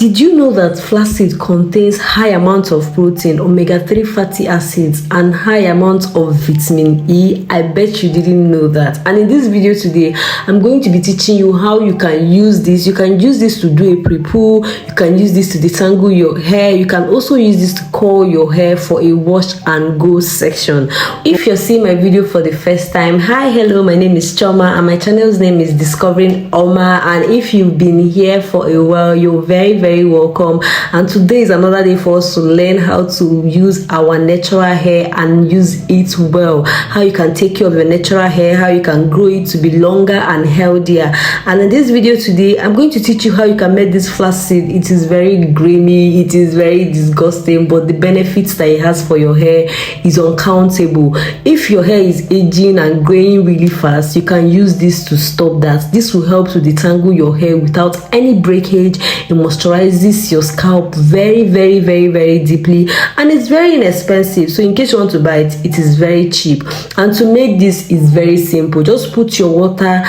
Did you know that flaxseed contains high amounts of protein, omega-3 fatty acids, and high amounts of vitamin E? I bet you didn't know that. And in this video today, I'm going to be teaching you how you can use this. You can use this to do a pre-poo. You can use this to detangle your hair. You can also use this to curl your hair for a wash and go section. If you're seeing my video for the first time, hi, hello, my name is Choma and my channel's name is Discovering Oma. And if you've been here for a while, you're very welcome. And today is another day for us to learn how to use our natural hair and use it well. How you can take care of your natural hair, how you can grow it to be longer and healthier. And in this video today, I'm going to teach you how you can make this flaxseed. It is very grimy, it is very disgusting, but the benefits that it has for your hair is uncountable. If your hair is aging and growing really fast, you can use this to stop that. This will help to detangle your hair without any breakage. It moisturizes your scalp very deeply, and it's very inexpensive. So in case you want to buy it, it is very cheap. And to make this is very simple. Just put your water,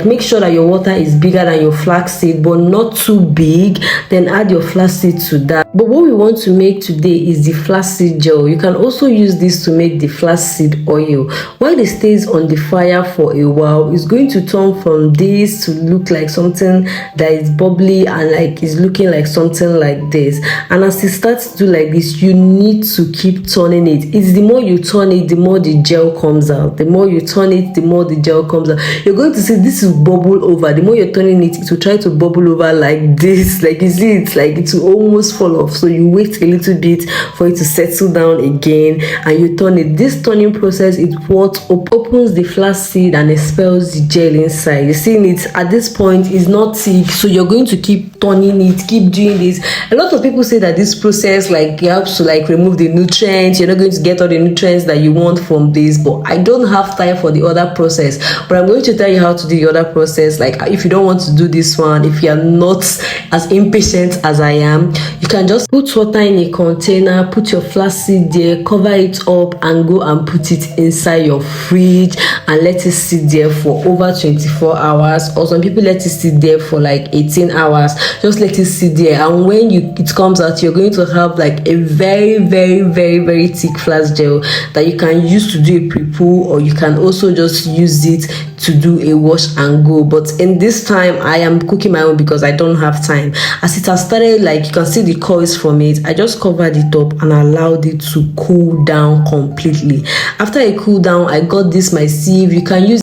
make sure that your water is bigger than your flaxseed, but not too big. Then add your flaxseed to that. But what we want to make today is the flaxseed gel. You can also use this to make the flaxseed oil. While it stays on the fire for a while, it's going to turn from this to look like something that is bubbly and is looking like something like this. And as it starts to do like this, you need to keep turning it. It's the more you turn it, the more the gel comes out. The more you turn it, the more the gel comes out. You're going to see this will bubble over. The more you're turning it, it will try to bubble over like this. You see, it will almost fall off. So you wait a little bit for it to settle down again, and you turn it. This turning process is what opens the flaxseed and expels the gel inside. You see it at this point is not thick, so you're going to keep turning it, keep doing this. A lot of people say that this process helps to remove the nutrients. You're not going to get all the nutrients that you want from this, but I don't have time for the other process. But I'm going to tell you how to do the other process. If you don't want to do this one, if you are not as impatient as I am, you can just put water in a container, put your flaxseed there, cover it up, and go and put it inside your fridge and let it sit there for over 24 hours. Or some people let it sit there for 18 hours. Just let it sit there, and when it comes out, you're going to have a very thick flax gel that you can use to do a pre-poo, or you can also just use it to do a wash and go. But in this time, I am cooking my own because I don't have time. As it has started, you can see the coils from it, I just covered it up and allowed it to cool down completely. After it cooled down, I got this my sieve. You can use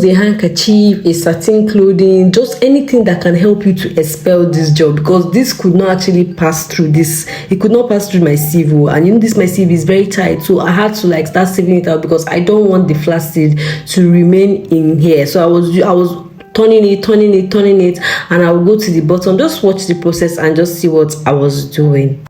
a handkerchief, a satin clothing, just anything that can help you to expel this gel, because this could not actually pass through this. It could not pass through my sieve, and this my sieve is very tight, so I had to start sieving it out because I don't want the flaxseed to remain in here. So I was turning it, and I will go to the bottom. Just watch the process and just see what I was doing.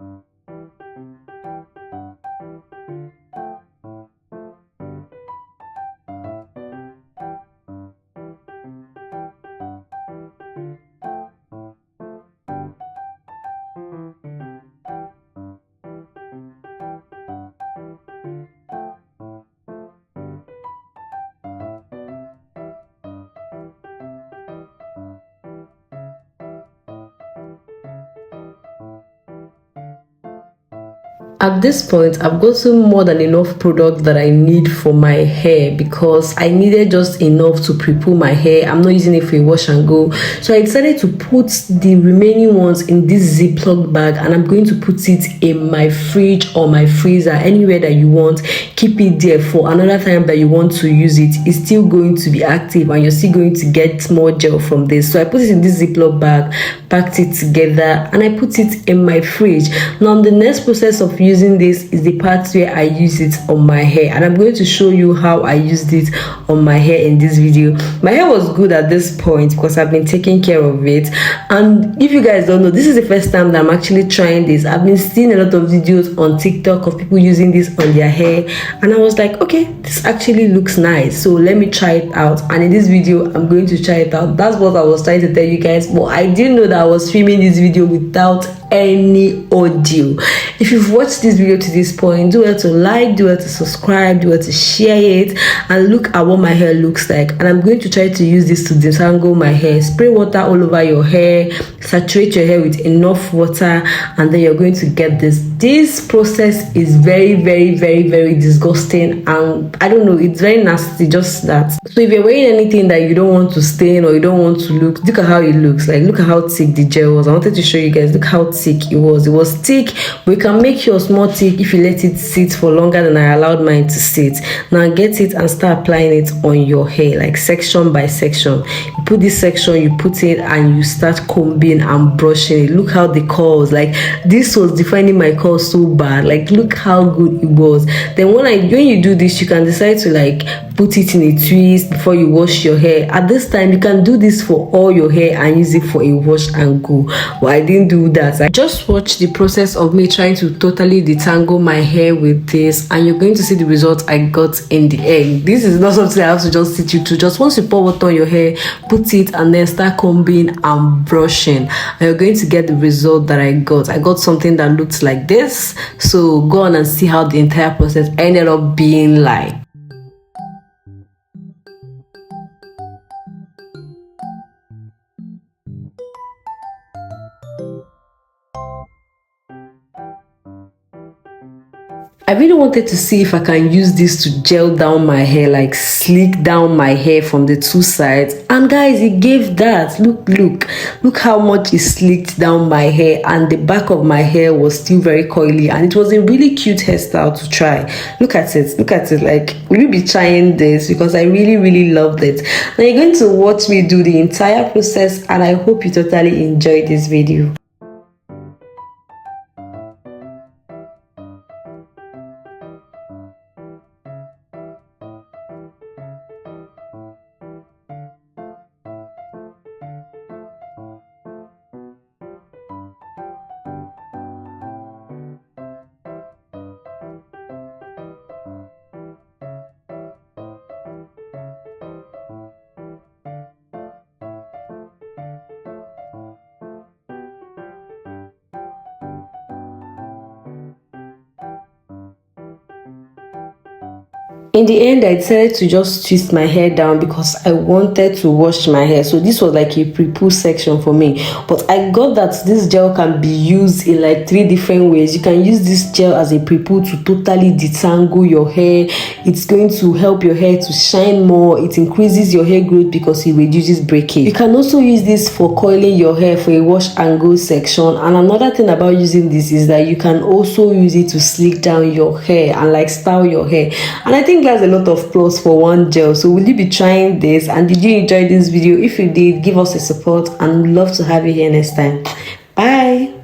At this point, I've gotten more than enough product that I need for my hair, because I needed just enough to pre-poo my hair. I'm not using it for a wash and go. So I decided to put the remaining ones in this Ziploc bag, and I'm going to put it in my fridge or my freezer, anywhere that you want. Keep it there for another time that you want to use it. It's still going to be active, and you're still going to get more gel from this. So I put it in this Ziploc bag, packed it together, and I put it in my fridge. Now the next process of using this is the part where I use it on my hair, and I'm going to show you how I used it on my hair in this video. My hair was good at this point because I've been taking care of it. And if you guys don't know, this is the first time that I'm actually trying this. I've been seeing a lot of videos on TikTok of people using this on their hair, and I was like, okay, this actually looks nice, so let me try it out. And in this video, I'm going to try it out. That's what I was trying to tell you guys, but I didn't know that I was filming this video without any audio. If you've watched this video to this point, do well to like, do well to subscribe, do well to share it, and look at what my hair looks like. And I'm going to try to use this to detangle my hair. Spray water all over your hair, saturate your hair with enough water, and then you're going to get this process is very disgusting, and I don't know, it's very nasty, just that. So if you're wearing anything that you don't want to stain or you don't want to look at how it looks like. Look at how thick the gel was. I wanted to show you guys. Look how thick it was. It was thick. We can make yours more thick if you let it sit for longer than I allowed mine to sit. Now get it and start applying it on your hair, like section by section. You put this section, you put it, and you start combing and brushing it. Look how the curls, like this was defining my curls so bad. Like look how good it was. Then when you do this, you can decide to like put it in a twist before you wash your hair. At this time, you can do this for all your hair and use it for a wash and go. But I didn't do that. I just watched the process of me trying to totally detangle my hair with this, and you're going to see the result I got in the end. This is not something I have to just sit you to. Just once you pour water on your hair, put it and then start combing and brushing, and you're going to get the result that I got. I got something that looked like this. So go on and see how the entire process ended up being like. I really wanted to see if I can use this to gel down my hair, like slick down my hair from the two sides. And guys, it gave that. Look how much it slicked down my hair, and the back of my hair was still very coily, and it was a really cute hairstyle to try. Look at it. Like, will you be trying this? Because I really loved it. Now you're going to watch me do the entire process, and I hope you totally enjoyed this video. In the end, I decided to just twist my hair down because I wanted to wash my hair. So this was like a pre-poo section for me. But I got that this gel can be used in like 3 different ways. You can use this gel as a pre-poo to totally detangle your hair. It's going to help your hair to shine more. It increases your hair growth because it reduces breakage. You can also use this for coiling your hair for a wash and go section. And another thing about using this is that you can also use it to slick down your hair and like style your hair. And I think that's a lot of plus for one gel. So will you be trying this, and did you enjoy this video? If you did, give us a support, and we'd love to have you here next time. Bye.